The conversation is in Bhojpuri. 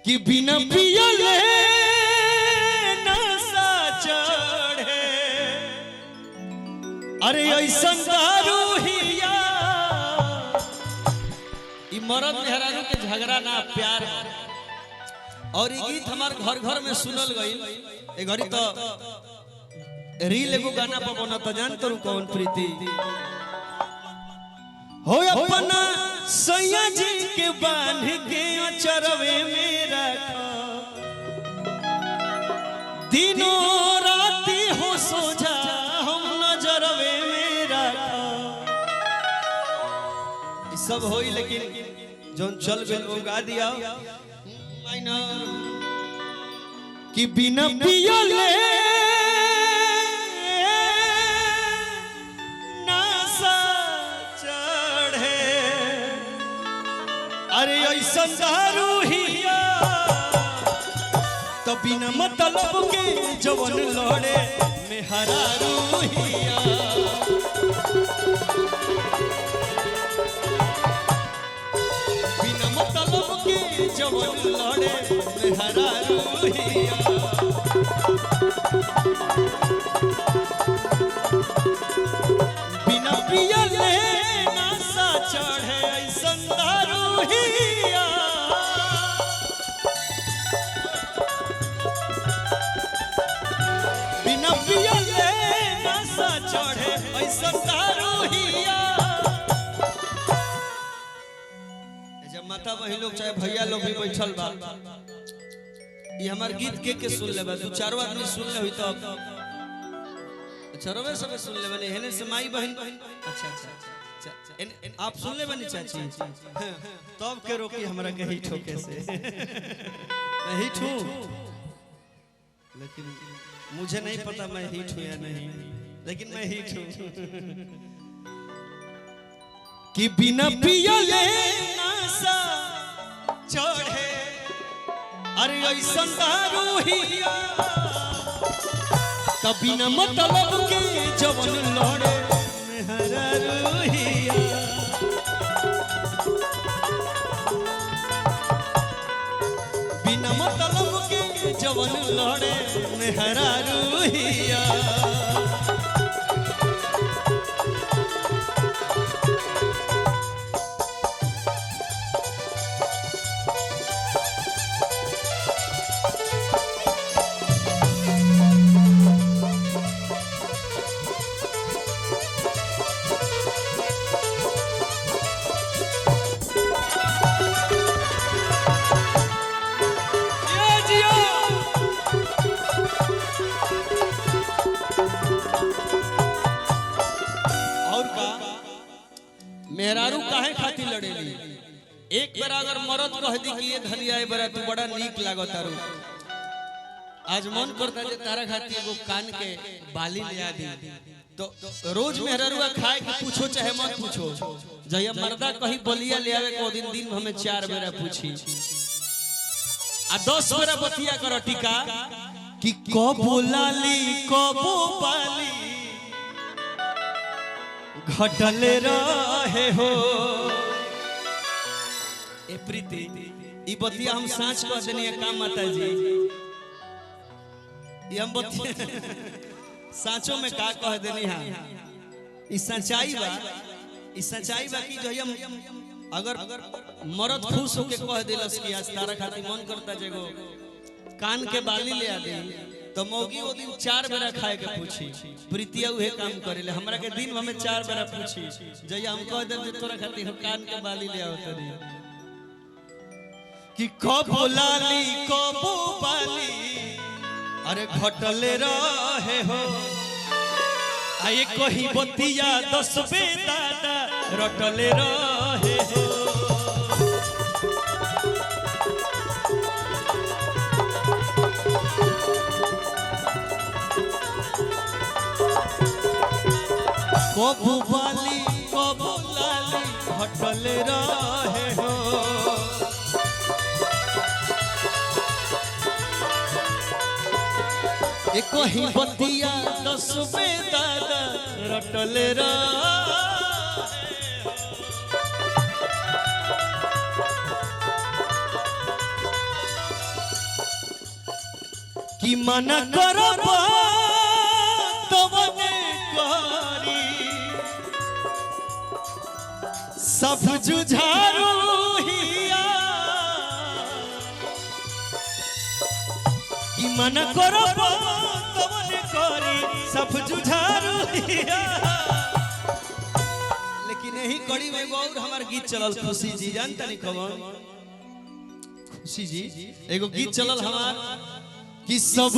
कि बिना पियले नशा चढ़े। अरे ऐसा दारू हिया मरद मेहरारू के झगड़ा ना प्यार है। और ये गीत हमारे घर घर में सुनल गई। ए घड़ी तो रील एगो गाना पर बना तो जान तो कौन प्रीति हो अपना सैया जी के बांध के चरवे में रखा दिनों राती हो सोझा हम नजरवे में रखा। सब होई लेकिन जोन चल गए वो गा दिया कि बिना पियले नशा चढ़े। अरे ऐसा दारू हिया तो बिना मतलब के जवन लड़े में हरारू हिया। बिना मतलब के जवन लड़े में हरारू हिया। बिना पियले नशा चढ़े ऐसन दारू हिया। बिना पियले नशा चढ़े ऐसन दारू हिया। जब माता बहन लोग चाहे भैया लोग भी बैठल बा ये हमार गीत के सुन ले दो चारों आदमी सुन ले हुई तो चरवे सब सुन ले बने हेने से माई बहन। अच्छा अच्छा आप सुन ले बनी चाची तब के रोकी हमरा के हिट होके से मैं हिट हूं लेकिन मुझे नहीं पता मैं हिट हूं या नहीं लेकिन मैं हिट हूं। कि बिना पियले नशा चढ़े। अरे ऐसा दारू हिया तो बिना मतलब के जवन लड़े में हरारू हिया। बिना मतलब के जवन लड़े में हरारू हिया। मेहरारू काहे खाती लड़ेली। एक बार अगर मरद कह दी कि ये धनिया बड़ा तू बड़ा नीक लागत तारू आज मन करता जे तारा खाती एगो कान के बाली ले आ दी तो रोज मेहरारू खाए के पूछो चाहे मत पूछो। जया मर्दा कहीं बलिया ले आवे को दिन दिन हमें 4 बेरा पूछी आ 10 बेरा बतिया कर टिका कि कबो लाली कबो बाली घटले रहे हो। ए प्रीति ई बतिया हम साँच कह देनी काम माता जी ये हम बतिया साँचों में का कह देनी हां ई सच्चाई बा कि जो हम अगर मरद खुश होके कह देलस कि आज तारा खातिर मन करता जेगो कान के बाली ले आ दे तो मौगी वो दिन 4 बेरा खाए के पूछी। प्रीतिया उहे काम करेले हमरा के दिन हमें 4 बेरा पूछी जया हम कह देब जे तोरा खातिर हम कान के बाली ले आवत रही कि कबो लाली कबो बाली अरे घटले रहे हो। आए कही बतिया 10 बे दादा रटले रहे हो। कबू बाली कबू लाली घटले रहे हो। एक ही बतिया 10 बे दादा रटले रहे। कि मन करब तवने करी सब जुझारू हिया कि मन करब तवने करी सब जुझारू हिया। लेकिन यही कड़ी में और हमार गीत चलल खुशी जी जानता नहीं खबर खुशी जी एगो गीत चलल हमार कि सब